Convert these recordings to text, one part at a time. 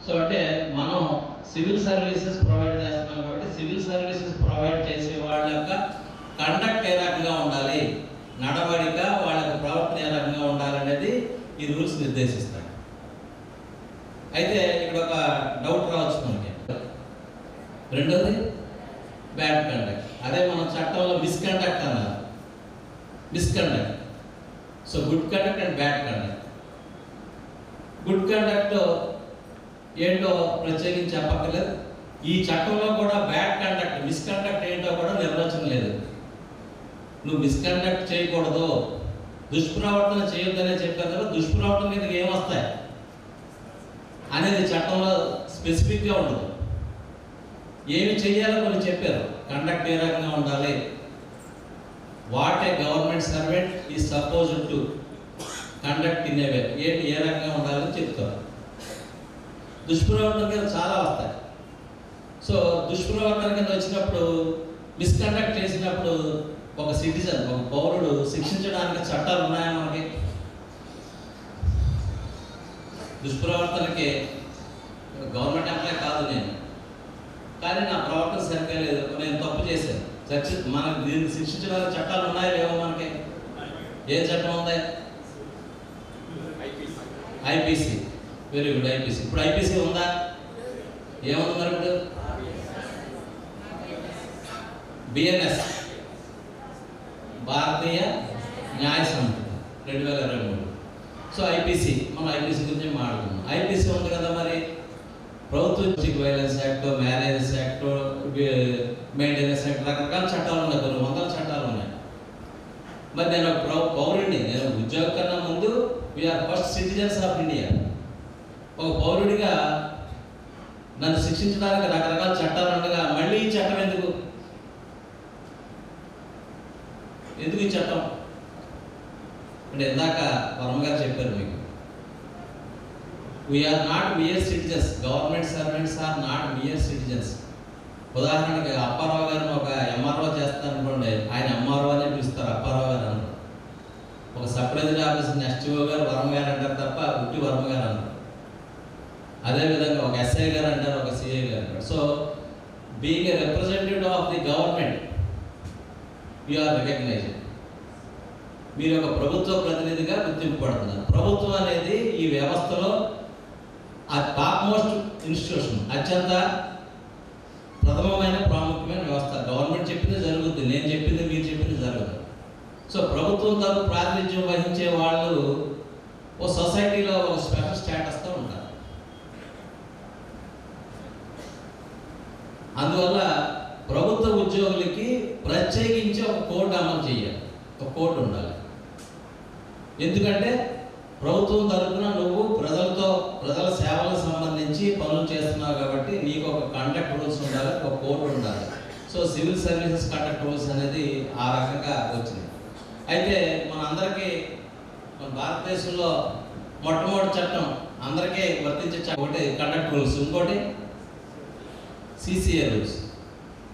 So అంటే మనం civil services provide చేస్తున్నాం కాబట్టి సివిల్ సర్వీసెస్ ప్రొవైడ్ చేసే వాళ్ళ యొక్క కండక్ట్ ఏ రకంగా ఉండాలి, నడవడిక, వాళ్ళ యొక్క ప్రవర్తన ఏ రకంగా ఉండాలనేది ఈ రూల్స్ నిర్దేశిస్తాయి. అయితే ఇక్కడ ఒక డౌట్ రావచ్చు మనకి. రెండోది బ్యాడ్ కండక్ట్. అదే మనం చట్టంలో మిస్కండక్ట్ అన్నారు, misconduct. So good conduct and bad conduct. Good conduct ఏంటో ప్రత్యేకించి చెప్పక్కర్లేదు. ఈ చట్టంలో కూడా బ్యాడ్ కండక్ట్, మిస్కండక్ట్ ఏంటో కూడా నిర్వచనం లేదు. నువ్వు మిస్కండక్ట్ చేయకూడదు, దుష్ప్రవర్తన చేయొద్దనే చెప్పారు కదా, దుష్ప్రవర్తన మీద ఏమొస్తాయి అనేది చట్టంలో స్పెసిఫిక్గా ఉండదు. ఏమి చెయ్యాలో కొన్ని చెప్పారు. కండక్ట్ ఏ రకంగా ఉండాలి, what a government servant is supposed to conduct in a way, ఏంటి ఏ రకంగా ఉండాలని చెప్తారు. దుష్ప్రవర్తన కింద చాలా వస్తాయి. సో దుష్ప్రవర్తన కింద వచ్చినప్పుడు, మిస్కండక్ట్ చేసినప్పుడు ఒక సిటిజన్, ఒక పౌరుడు శిక్షించడానికి చట్టాలు ఉన్నాయా మనకి? దుష్ప్రవర్తనకి గవర్నమెంట్ ఎంప్లాయ్ కాదు నేను, కానీ నా ప్రవర్తన సరిగ్గా లేదు, నేను తప్పు చేశాను, మనకి దీన్ని శిక్షించడానికి చట్టాలు ఉన్నాయా లేవో మనకి? ఏ చట్టం ఉంది? ఐపీసీ. Very good, IPC. ఇప్పుడు ఐపీసీ ఉందా? ఏముంది మరి ఇప్పుడు? బిఎన్ఎస్, భారతీయ న్యాయ సంహిత 2023. సో ఐపీసీ, మనం ఐపీసీ గురించి మాట్లాడుతున్నాం. ఐపీసీ ఉంది కదా, మరి ప్రభుత్వ violence act, marriages act, maintenance act, రకరకాల చట్టాలు ఉన్నాయి, కొన్ని వందల చట్టాలు ఉన్నాయి. మరి నేను పౌరుడిని, నేను ఉద్యోగం కన్నా ముందు we are first citizens of India. ఒక పౌరుడిగా నన్ను శిక్షించడానికి రకరకాల చట్టాలు ఉండగా మళ్ళీ ఈ చట్టం ఎందుకు ఈ చట్టం అంటే ఇందాక వర్మ గారు చెప్పారు మీకు, we are not mere citizens, government servants are not mere citizens. ఉదాహరణకి అప్పారావు గారిని ఒక ఎంఆర్ఓ చేస్తారు అనుకోండి, ఆయన ఎంఆర్ఓ అని పిలుస్తారు, అప్పారావు గారు అన్నారు. ఒక సబ్ రిజిస్టర్ ఆఫీసర్ ఎస్టీఓ గారు వర్మ గారు అంటారు తప్ప ఉట్టి వర్మ గారు అన్నారు. అదేవిధంగా ఒక ఎస్ఐ గారు అంటారు, ఒక సిఐ గారు అంటారు. So being a representative of the government you are recognised. మీరు ఒక ప్రభుత్వ ప్రతినిధిగా గుర్తింపబడుతున్నారు. ప్రభుత్వం అనేది ఈ వ్యవస్థలో ఆ టాప్ మోస్ట్ ఇన్స్టిట్యూషన్, అత్యంత ప్రథమమైన ప్రాముఖ్యమైన వ్యవస్థ. గవర్నమెంట్ చెప్పింది జరుగుతుంది, నేను చెప్పింది మీరు చెప్పింది జరుగుతుంది. సో ప్రభుత్వం తరపు ప్రాతినిధ్యం వహించే వాళ్ళు ఓ సొసైటీలో ఒక స్పెషల్ స్టేటస్తో ఉంటారు. అందువల్ల ప్రభుత్వ ఉద్యోగులకి ప్రత్యేకించి ఒక కోడ్ అమలు చేయాలి, ఒక కోడ్ ఉండాలి. ఎందుకంటే ప్రభుత్వం తరఫున నువ్వు ప్రజల సేవలకు సంబంధించి పనులు చేస్తున్నావు కాబట్టి నీకు ఒక కండక్ట్ రూల్స్ ఉండాలి, ఒక కోడ్ ఉండాలి. So civil services conduct rules అనేది ఆ రకంగా వచ్చింది. అయితే మనందరికీ మన భారతదేశంలో మొట్టమొదటి చట్టం అందరికీ వర్తించే ఒకటి కండక్ట్ రూల్స్, ఇంకోటి సిసిఏ రూల్స్.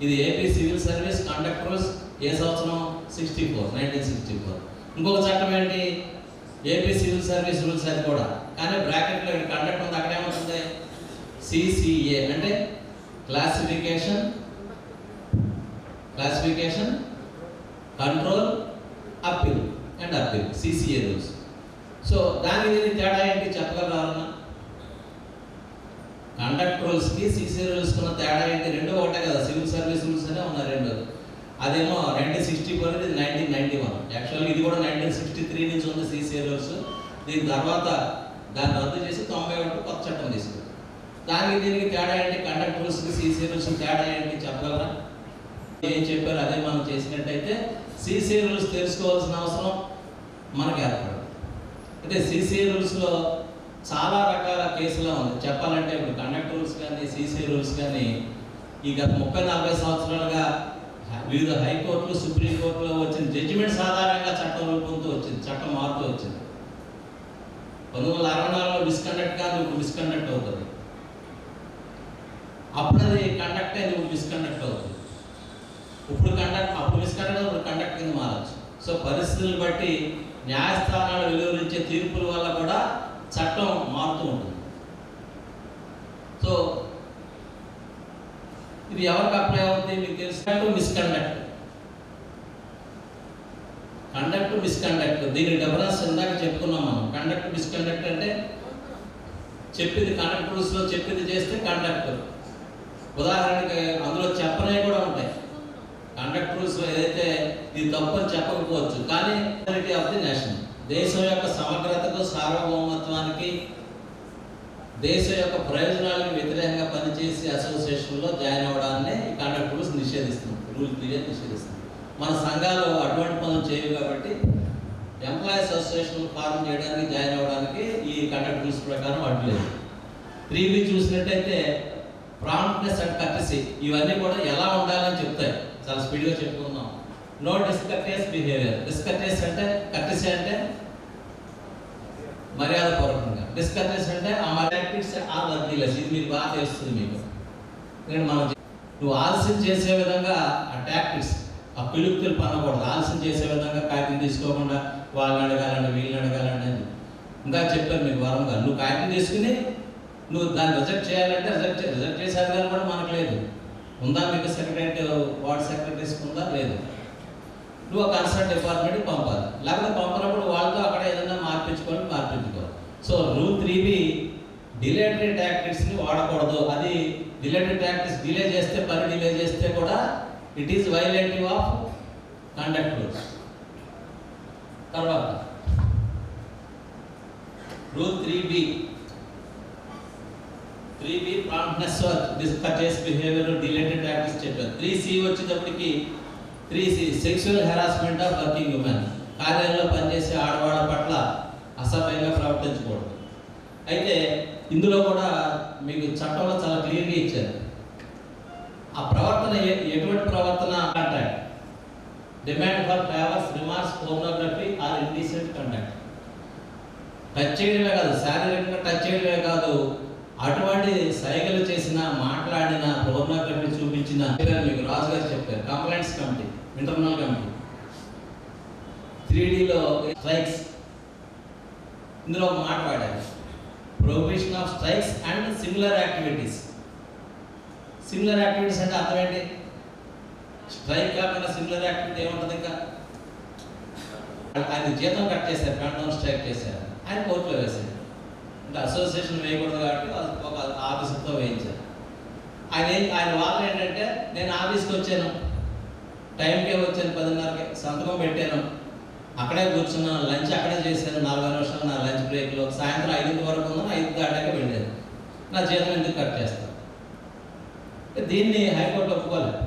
ఇది AP civil service conduct rules. ఏ సంవత్సరం? 1964. ఇంకొక చట్టం ఏంటి? AP civil service rules. అది కూడా, కానీ బ్రాకెట్లో కండక్ట్ ఉంది, అక్కడ ఏమవుతుంది? సిసిఏ అంటే classification, control, appeal and appeal, CCA rules. So దానికి తేడా ఏంటి చెప్పగలరా? కండక్ట్ రూల్స్కి సిసిఏ రూల్స్కి ఉన్న తేడా ఏంటి? రెండు ఒకటే కదా, సివిల్ సర్వీస్ రూల్స్ అనే ఉన్నాయి రెండు. అదేమో 1964, ఇది 1991. యాక్చువల్గా ఇది కూడా 1963 నుంచి ఉంది సిసిఏ రూల్స్. దీని తర్వాత దాన్ని రద్దు చేసి 91 కొత్త చట్టం తీసుకుంది. దానికి దీనికి తేడా ఏంటి? కండక్ట్ రూల్స్కి సిసిఏ రూల్స్ తేడా ఏంటి చెప్పగలరా? ఏం చెప్పారు అదే మనం చేసినట్టయితే సిసిఏ రూల్స్ తెలుసుకోవాల్సిన అవసరం మనకు ఏర్పడదు. అయితే సిసిఏ రూల్స్లో చాలా రకాల కేసులు ఉంది. చెప్పాలంటే ఇప్పుడు కండక్ట్ రూల్స్ కానీ సిసిఏ రూల్స్ కానీ ఈ గత 30-40 సంవత్సరాలుగా వివిధ హైకోర్టులు, సుప్రీంకోర్టులో వచ్చిన జడ్జిమెంట్స్ ఆధారంగా చట్టం రూపంతో వచ్చింది, చట్టం మారుతూ వచ్చింది. 1964లో మిస్కండక్ట్ కాదు, ఇప్పుడు మిస్కండక్ట్ అవుతుంది. అప్పుడు అది కండక్ట్ అయింది, ఇప్పుడు మిస్కండక్ట్ అవుతుంది. ఇప్పుడు అప్పుడు మిస్కండక్ట్, ఇప్పుడు కండక్ట్ కింద మారచ్చు. సో పరిస్థితులను బట్టి న్యాయస్థానాలు వెలువరించే తీర్పుల వల్ల కూడా చట్టం మారుతూ ఉంటుంది. సో ఇది ఎవరికి అప్లై అవుతుంది మీకు తెలిసినట్టు మిస్కండక్ట్, కండక్ట్ మిస్కండక్ట్. దీని డిఫరెన్స్ ఇందాక చెప్పుకున్నాం మనం. కండక్ట్ మిస్కండక్ట్ అంటే చెప్పింది కండక్ట్ రూల్స్లో చెప్పింది చేస్తే కండక్ట్. ఉదాహరణకి అందులో చెప్పనే కూడా ఉంటాయి. కండక్ట్ రూల్స్లో ఏదైతే ఇది తప్పు అని చెప్పకపోవచ్చు, కానీ ఆఫ్ ది నేషన్, దేశం యొక్క సమగ్రతకు సార్వభౌమత్వానికి దేశం యొక్క ప్రయోజనాలకు వ్యతిరేకంగా పనిచేసి అసోసియేషన్లో జాయిన్ అవ్వడాన్ని కండక్ట్ రూల్స్ నిషేధిస్తుంది. రూల్ పీరియడ్ నిషేధిస్తుంది. మన సంఘాలు అటువంటి పనులు చేయవు కాబట్టి ఎంప్లాయీస్ అసోసియేషన్ ఫార్మ్ చేయడానికి జాయిన్ అవ్వడానికి ఈ కండక్ట్ రూల్స్ ప్రకారం అడ్లేదు. 3B చూసినట్టయితే ప్రాంప్ట్నెస్ అండ్ కర్టసీ ఇవన్నీ కూడా ఎలా ఉండాలని చెప్తాయి. చాలా స్పీడ్గా చెప్పుకుందాం. No డిస్కర్టేస్ behaviour. డిస్కర్టేస్ అంటే, కర్టసీ అంటే మర్యాద పూర్వకంగా, డిస్కర్టేస్ అంటే ఆ యాక్టివిటీస్ ఆ వర్దీలెస్. ఇది మీకు బాగా తెలుస్తుంది. మీకు నేను మనం నువ్వు ఆలస్యం చేసే విధంగా ఆ టాక్టిక్స్, ఆ పిలుపులు పనకూడదు. ఆలస్యం చేసే విధంగా కాగితం తీసుకోకుండా వాళ్ళని అడగాలండి వీళ్ళని అడగాలండి అని ఇంకా చెప్పారు మీకు వరంగా. నువ్వు కాగితం తీసుకుని నువ్వు దాన్ని రిజెక్ట్ చేయాలంటే రిజెక్ట్ చేసే అధికారం కూడా మనకు లేదు. ఉందా మీకు? సెక్రటరీ వార్డ్ సెక్రటరీస్ ఉందా? లేదు. నువ్వు కన్సర్న్ డిపార్ట్మెంట్కి పంపాలి. లేకపోతే పంపినప్పుడు వాళ్ళతో అక్కడ ఏదైనా మార్పించుకో. సో రూల్ 3B డిలేటరీ టాక్టిక్స్ని వాడకూడదు. అది డిలేటరీ టాక్టిక్స్ డిలే చేస్తే, పని డిలే చేస్తే కూడా it is violative of conduct rules. తర్వాత rule 3B promptness, discourteous behaviour, dilatory tactics చెప్పారు. 3C వచ్చేటప్పటికి 3C sexual harassment of working women. కార్యాలయంలో పనిచేసే ఆడవాళ్ళ పట్ల అసభ్యంగా ప్రవర్తించకూడదు. అయితే ఇందులో కూడా మీకు చట్టంలో చాలా క్లియర్గా ఇచ్చారు. ఆ ప్రవర్తన ఎటువంటి ప్రవర్తన అంటే demand for favours, remarks, pornography or indecent conduct. Touch చేయడమే కాదు, శారీరకంగా టచ్ చేయడమే కాదు, అటువంటి సైగలు చేసిన, మాట్లాడిన, పోర్నోగ్రఫీ చూపించిన మీకు రాజు గారు చెప్పారు. Complaints committee, internal committee. 3Dలో స్ట్రైక్స్, ఇందులో ఒక మాట వాడారు, prohibition of strikes and similar activities. Similar activities అంటే అర్థం ఏంటి? స్ట్రైక్ కాకుండా సిమిలర్ యాక్టివిటీ ఏముంటుంది? ఇంకా ఆయన జీతం కట్ చేశారు, కండౌన్ స్ట్రైక్ చేశారు, ఆయన కోర్టులో వేశారు. అంటే అసోసియేషన్ వేయకూడదు కాబట్టి ఒక ఆఫీసుతో వేయించారు. ఆయన వాళ్ళు ఏంటంటే, నేను ఆఫీస్కి వచ్చాను, టైంకే వచ్చాను, 10:30కి సంతకం పెట్టాను, అక్కడే కూర్చున్నాను, లంచ్ అక్కడే చేశాను, 40 నిమిషాలు నా లంచ్ బ్రేక్లో, సాయంత్రం 5 వరకు ఉన్నాను, 5 దాటాక వెళ్ళాను, నా జీతం ఎందుకు కట్ చేస్తాను? దీన్ని హైకోర్టు ఒప్పుకోలేదు.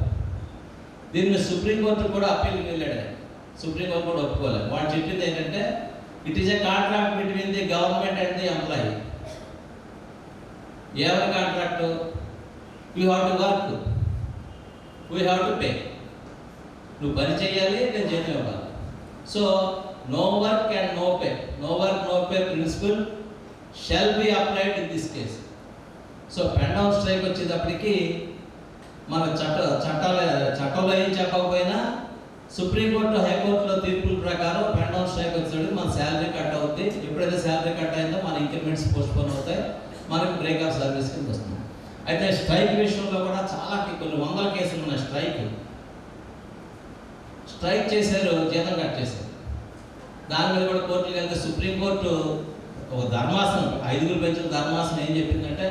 దీన్ని సుప్రీంకోర్టు కూడా అప్పీల్కి వెళ్ళాడు. సుప్రీంకోర్టు కూడా ఒప్పుకోలేదు. వాళ్ళు చెప్పింది ఏంటంటే, it is a contract between the government and the employee. ఎవరి contract? You have to work, we have to pay. నువ్వు పని చేయాలి, నేను జీతం ఇవ్వాలి. So no work and no pay, no work no pay principle shall be applied in this case. So pen down strike వచ్చేటప్పటికి మన చట్టంలో ఏం చెప్పకపోయినా సుప్రీంకోర్టు, హైకోర్టులో తీర్పుల ప్రకారం పెన్ డౌన్ స్ట్రైక్ వచ్చేటప్పుడు మన శాలరీ కట్ అవుతుంది. ఎప్పుడైతే శాలరీ కట్ అయిందో మన ఇంక్రిమెంట్స్ పోస్ట్పోన్ అవుతాయి, మనకి బ్రేక్ ఆఫ్ సర్వీస్ కింద వస్తుంది. అయితే స్ట్రైక్ విషయంలో కూడా చాలా కొన్ని వందల కేసులు ఉన్నాయి. స్ట్రైక్ చేశారు, జీతం కట్ చేశారు. దాని మీద కూడా కోర్టుకి వెళ్తే సుప్రీంకోర్టు ఒక ధర్మాసనం, 5 బెంచుల ధర్మాసనం ఏం చెప్పిందంటే,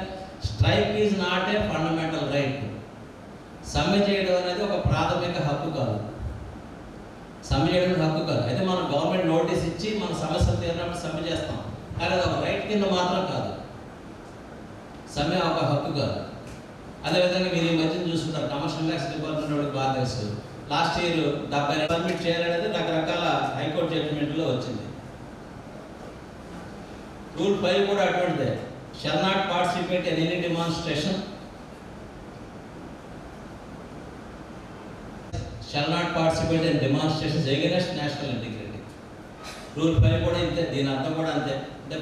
strike is not a fundamental right. సమ్మె చేయడం అనేది ఒక ప్రాథమిక హక్కు కాదు. సమ్మె చేయడం హక్కు కాదు. అయితే మనం గవర్నమెంట్ నోటీస్ ఇచ్చి మన సమస్య తీరినప్పుడు సమ్మె చేస్తాం, కానీ అది ఒక రైట్ కింద మాత్రం కాదు. సమ్మె ఒక హక్కు కాదు. అదేవిధంగా మీరు ఈ మధ్యన చూసుకుంటారు, కమర్షియల్ ట్యాక్స్ డిపార్ట్మెంట్ వాడికి బాగా తెలుసు. లాస్ట్ ఇయర్ 70 పర్మిట్ చేయాలనేది రకరకాల హైకోర్టు జడ్జిమెంట్లో వచ్చింది. రూల్ 5 కూడా అటువంటిదే. Shall not participate in any demonstration, shall not participate in demonstrations against national integrity. Rule 5 కూడా ఇంతే. దీని అర్థం కూడా అంతే. అంటే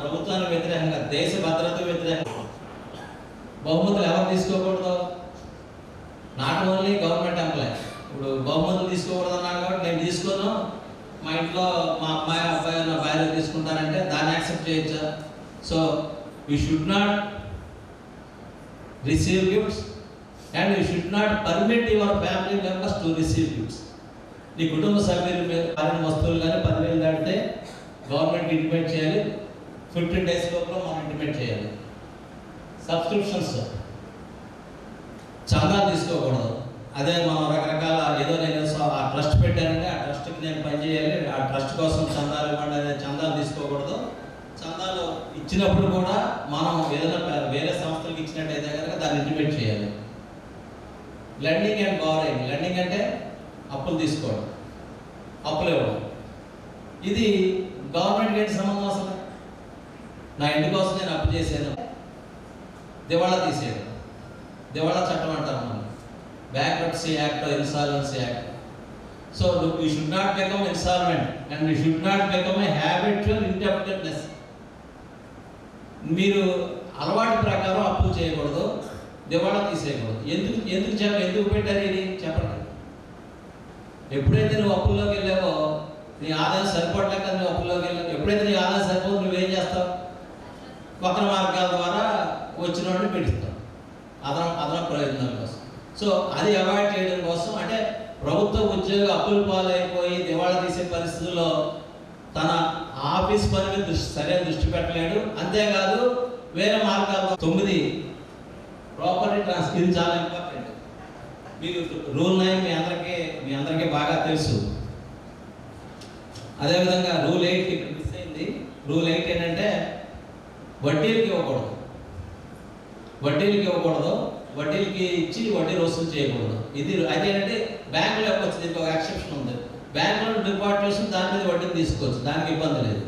ప్రభుత్వానికి వ్యతిరేకంగా, దేశ భద్రతకు వ్యతిరేకంగా బహుమతులు ఎవరు తీసుకోకూడదు? Not only government employ. ఇప్పుడు బహుమతులు తీసుకోకూడదు అన్నాడు కాబట్టి నేను తీసుకోను, మా ఇంట్లో మా అమ్మాయి అబ్బాయి నా భార్య తీసుకుంటారంటే దాన్ని యాక్సెప్ట్ చేయొచ్చా? So we should not receive gifts, and you should not permit your family members to receive gifts. నీ కుటుంబ సభ్యులు వారిన వస్తువులు కానీ 10,000 దాటితే గవర్నమెంట్ ఇంటిమేట్ చేయాలి. 15 days లోపల మనం ఇంటిమేట్ చేయాలి. సబ్స్క్రిప్షన్స్ చందా తీసుకోకూడదు. అదే మనం రకరకాల ఏదో నేను ఆ ట్రస్ట్ పెట్టానంటే ఆ ట్రస్ట్కి నేను పనిచేయాలి, ఆ ట్రస్ట్ కోసం చందాలు ఇవ్వండి అనే చందాలు తీసుకోకూడదు. చందాలు ఇచ్చినప్పుడు కూడా మనం ఏదైనా వేరే సంస్థలకు ఇచ్చినట్టయితే కనుక దాన్ని ఇంటిమేట్ చేయాలి. Lending and borrowing. లెండింగ్ అంటే అప్పులు తీసుకోవడం, అప్పులు ఇవ్వడం. ఇది గవర్నమెంట్కి ఏంటి సంబంధం అసలు? నా ఇంటి కోసం నేను అప్పు చేశాను, దివాళా తీసేయడం, దివాళా చట్టం అంటారు మనం, bankruptcy act, insolvency act. So you should not become insolvent and you should not become a habitual indebtedness. మీరు అలవాటు ప్రకారం అప్పులు చేయకూడదు, దివాళా తీసేయకూడదు. ఎందుకు పెట్టారు ఇది చెప్పండి. ఎప్పుడైతే నువ్వు అప్పుల్లోకి వెళ్ళావో నీ ఆదాయం సరిపడలేక నువ్వు అప్పుల్లోకి వెళ్ళావు. ఎప్పుడైతే నీ ఆదాయం సరిపోదు నువ్వేం చేస్తావు? వక్ర మార్గాల ద్వారా వచ్చిన వాడిని పెడుస్తావు అదనపు ప్రయోజనాల కోసం. సో అది అవాయిడ్ చేయడం కోసం, అంటే ప్రభుత్వ ఉద్యోగి అప్పుల పాలైపోయి దివాళా తీసే పరిస్థితుల్లో తన ఆఫీస్ పని మీద సరైన దృష్టి పెట్టలేడు. అంతేకాదు వేరే మార్గాలు. 9 ప్రాపర్టీ ట్రాన్స్ఫర్. ఇది చాలా ఇంపార్టెంట్. మీకు రూల్ 9 మీ అందరికీ బాగా తెలుసు. అదేవిధంగా రూల్ 8 ఇక్కడ మిస్ అయింది. రూల్ 8 ఏంటంటే వడ్డీలకి ఇవ్వకూడదు. వడ్డీలకి ఇచ్చి వడ్డీ వసూలు చేయకూడదు. ఇది అదేంటంటే బ్యాంకులో ఇవ్వచ్చు. దీనికి ఒక ఎక్సెప్షన్ ఉంది. బ్యాంకులో డిపాజిట్ చేసి దాని మీద వడ్డీని తీసుకోవచ్చు, దానికి ఇబ్బంది లేదు.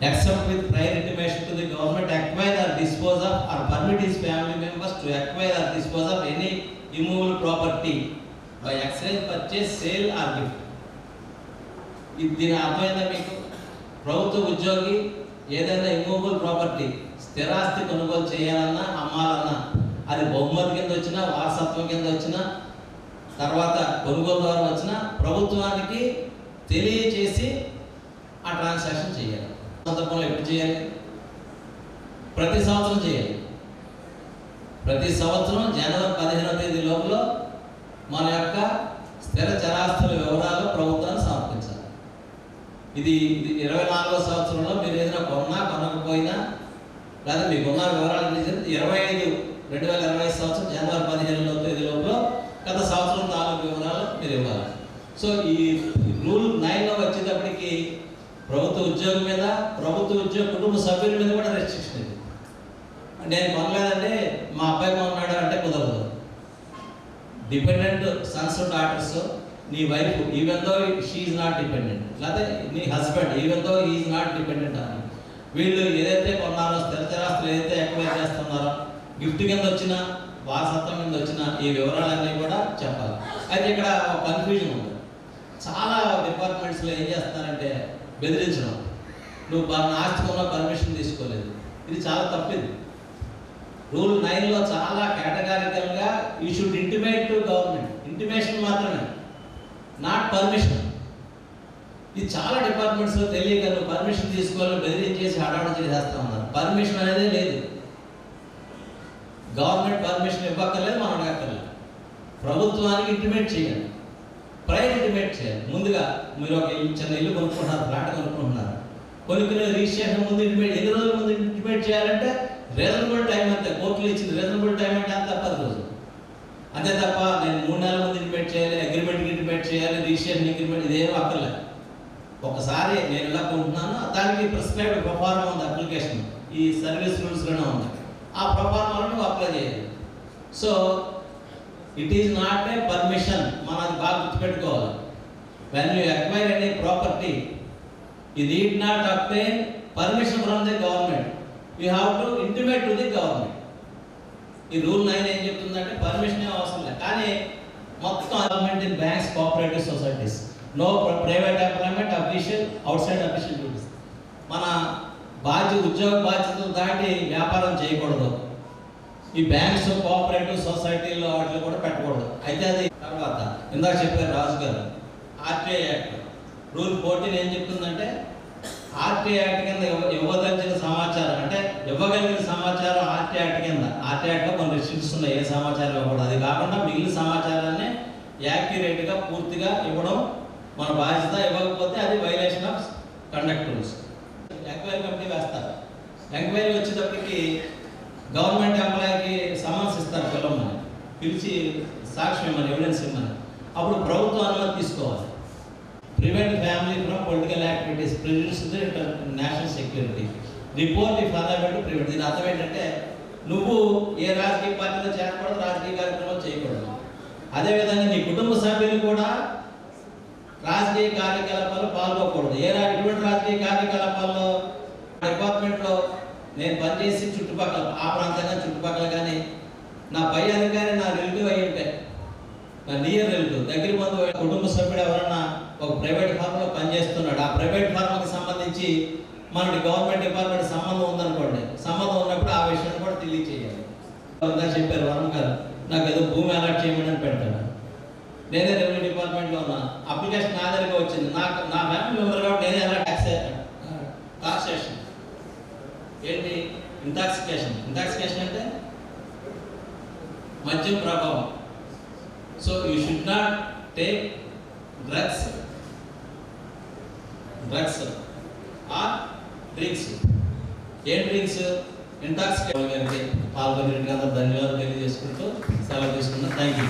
Except with prior intimation to the government, acquire or dispose of or permit his family members to acquire or dispose of any immovable property by exchange, purchase, sale or gift. దీని అర్థమైందా మీకు? ప్రభుత్వ ఉద్యోగి ఏదైనా ఇమ్మూవబుల్ ప్రాపర్టీ, స్థిరాస్తి కొనుగోలు చేయాలన్నా అమ్మాలన్నా, అది బహుమతి కింద వచ్చినా, వారసత్వం కింద వచ్చినా, తర్వాత కొనుగోలు ద్వారా వచ్చినా ప్రభుత్వానికి తెలియచేసి ఆ ట్రాన్సాక్షన్ చేయాలి. సందర్భంలో ఎప్పుడు చేయాలి? ప్రతి సంవత్సరం చేయాలి. ప్రతి సంవత్సరం జనవరి 15వ తేదీ లోపల మన యొక్క స్థిర చరాస్తుల వివరాలు ప్రభుత్వానికి సమర్పించాలి. ఇది 24వ సంవత్సరంలో మీరు ఏదైనా కొనకపోయినా లేదా మీకున్న వివరాలు 2020 సంవత్సరం జనవరి 15వ తేదీ లోపల గత సంవత్సరం 4 వివరాలు మీరు ఇవ్వాలి. సో ఈ రూల్ 9లో వచ్చేటప్పటికి ప్రభుత్వ ఉద్యోగం మీద, ప్రభుత్వ ఉద్యోగ కుటుంబ సభ్యుల మీద కూడా రెస్ట్రిక్షన్ ఇది. నేను కొనలేదంటే మా అబ్బాయి కొన్నాడు అంటే కుదరదు. డిపెండెంట్ సన్స్ డాటర్స్, నీ wife even though she is not dependent, లేకపోతే నీ husband even though he is not dependent అని, వీళ్ళు ఏదైతే కొన్నారో స్థిరచరాస్తులు ఏదైతే ఎక్వైర్ చేస్తున్నారో గిఫ్ట్ కింద వచ్చినా వారసత్వం కింద వచ్చిన ఈ వివరాలన్నీ కూడా చెప్పాలి. అయితే ఇక్కడ కన్ఫ్యూజన్ ఉంది. చాలా డిపార్ట్మెంట్స్లో ఏం చేస్తున్నారంటే బెదిరించడం. నువ్వు ఆస్తి కొన్న పర్మిషన్ తీసుకోలేదు. ఇది చాలా తప్పిది. రూల్ 9లో చాలా కేటగారికల్గా you should intimate to government. Intimation మాత్రమే, నాట్ పర్మిషన్. ఇది చాలా డిపార్ట్మెంట్స్లో తెలియక నువ్వు పర్మిషన్ తీసుకోవాలని బెదిరించేసి హడావుడి చేసేస్తా ఉన్నారు. పర్మిషన్ అనేది లేదు. గవర్నమెంట్ పర్మిషన్ ఇవ్వక్కర్లేదు, మనం అడగక్కర్లేదు. ప్రభుత్వానికి ఇంటిమేట్ చేయాలి, ప్రైర్ ఇంటిమేట్ చేయాలి. ముందుగా మీరు ఒక చిన్న ఇల్లు కొనుక్కుంటున్నారు, ఫ్లాట్ కొనుక్కుంటున్నారు, కొనుక్కునే రిజిస్ట్రేషన్ ముందు ఇంటిమేట్, ఎన్ని రోజుల ముందు ఇంటిమేట్ చేయాలంటే రీజనబుల్ టైం అంతే. కోర్టులు ఇచ్చింది రీజనబుల్ టైం అంటే అంత 10 రోజులు అంతే తప్ప నేను 3 నెలల ముందు ఇంటిమేట్ చేయాలి, అగ్రిమెంట్కి ఇంటిమేట్ చేయాలి, రిజిస్ట్రేషన్ అగ్రిమెంట్ ఇదేమో అక్కర్లేదు. ఒకసారి నేను ఇలా కొంటున్నాను, దానికి ప్రిస్క్రైబ్డ్ ప్రొఫార్మా ఉంది, అప్లికేషన్ ఈ సర్వీస్ రూల్స్లోనే ఉంది. ఆ ప్రొఫార్మాలో నువ్వు అప్లై చేయాలి. So it is not a permission. మనం అది బాగా గుర్తుపెట్టుకోవాలి. When you acquire any property you need not obtain permission from the government, you have to intimate to the government. ఈ రూల్ 9 ఏం చెప్తుందంటే పర్మిషన్ ఏం అవసరం లేదు. కానీ మొత్తం government in banks, cooperative societies, no private employment, official, outside official duties. మన ఉద్యోగ బాధ్యతలు దాటి వ్యాపారం చేయకూడదు. ఈ బ్యాంక్స్, కోఆపరేటివ్ సొసైటీల్లో వాటిలో కూడా పెట్టకూడదు. అయితే అది తర్వాత ఇందాక చెప్పారు రాజు గారు, ఆర్టీఐ యాక్ట్ రూల్ 14 ఏం చెప్తుందంటే ఆర్టీ యాక్ట్ కింద ఇవ్వదలిచిన సమాచారం అంటే ఇవ్వగలిగిన సమాచారం ఆర్టీ యాక్ట్ కింద, ఆర్టీ యాక్ట్లో కొన్ని రిస్ట్రిక్షన్స్ ఉన్నాయి ఏ సమాచారం ఇవ్వకూడదు. అది కాకుండా మిగిలిన సమాచారాన్ని యాక్యురేట్గా పూర్తిగా ఇవ్వడం మన బాధ్యత. ఇవ్వకపోతే అది violation of conduct rules. Enquiry committee వేస్తారు. ఎంక్వైరీ వచ్చేటప్పటికి గవర్నమెంట్ ఎంప్లాయీకి సమన్స్ ఇస్తారు, పిలవమని పిలిచి సాక్ష్యం ఇవ్వమని, ఎవిడెన్స్ ఇవ్వమని. అప్పుడు ప్రభుత్వం అనుమతి తీసుకోవాలి. Prevent family from political activities, presence national security, report if other to prevent. దీని అర్థం ఏంటంటే నువ్వు ఏ రాజకీయ పార్టీలో చేరకూడదు, రాజకీయ కార్యక్రమాలు చేయకూడదు. అదేవిధంగా నీ కుటుంబ సభ్యులు కూడా రాజకీయ కార్యకలాపాలు పాల్గొకూడదు. ఎటువంటి రాజకీయ కార్యకలాపాల్లో డిపార్ట్మెంట్లో నేను పనిచేసి చుట్టుపక్కల ఆ ప్రాంతంగా చుట్టుపక్కల కానీ నా పై అధికారి నా రిలేటివ్ అయ్యి ఉంటే, నా నియర్ రిలేటివ్ దగ్గర బంధువు కుటుంబ సభ్యుడు ఎవరన్నా ఒక ప్రైవేట్ ఫార్మ్లో పనిచేస్తున్నాడు, ఆ ప్రైవేట్ ఫార్మ్కి సంబంధించి మనకి గవర్నమెంట్ డిపార్ట్మెంట్ సంబంధం ఉందనుకోండి, సంబంధం ఉన్నప్పుడు ఆ విషయాన్ని కూడా తెలియచేయాలి. చెప్పారు వరం గారు, నాకు ఏదో భూమి అలాట్ చేయమని పెడతాడు. నేనే రెవెన్యూ డిపార్ట్మెంట్లో ఉన్నా, అప్లికేషన్ నా దగ్గర వచ్చింది, నాకు నా ఫ్యామిలీ మెంబర్ కాబట్టి నేనే ఎలా టాక్సేషన్ ఏంటి ఇంటాక్సికేషన్. ఇంటాక్సికేషన్ అంటే మద్యం ప్రభావం. So you should not take drugs or drinks. ఏం డ్రింక్స్? ఇంటాక్సికేషన్. గారికి పాల్గొనేందుకు ధన్యవాదాలు తెలియజేసుకుంటూ సెలవు తీసుకున్నాను. Thank you.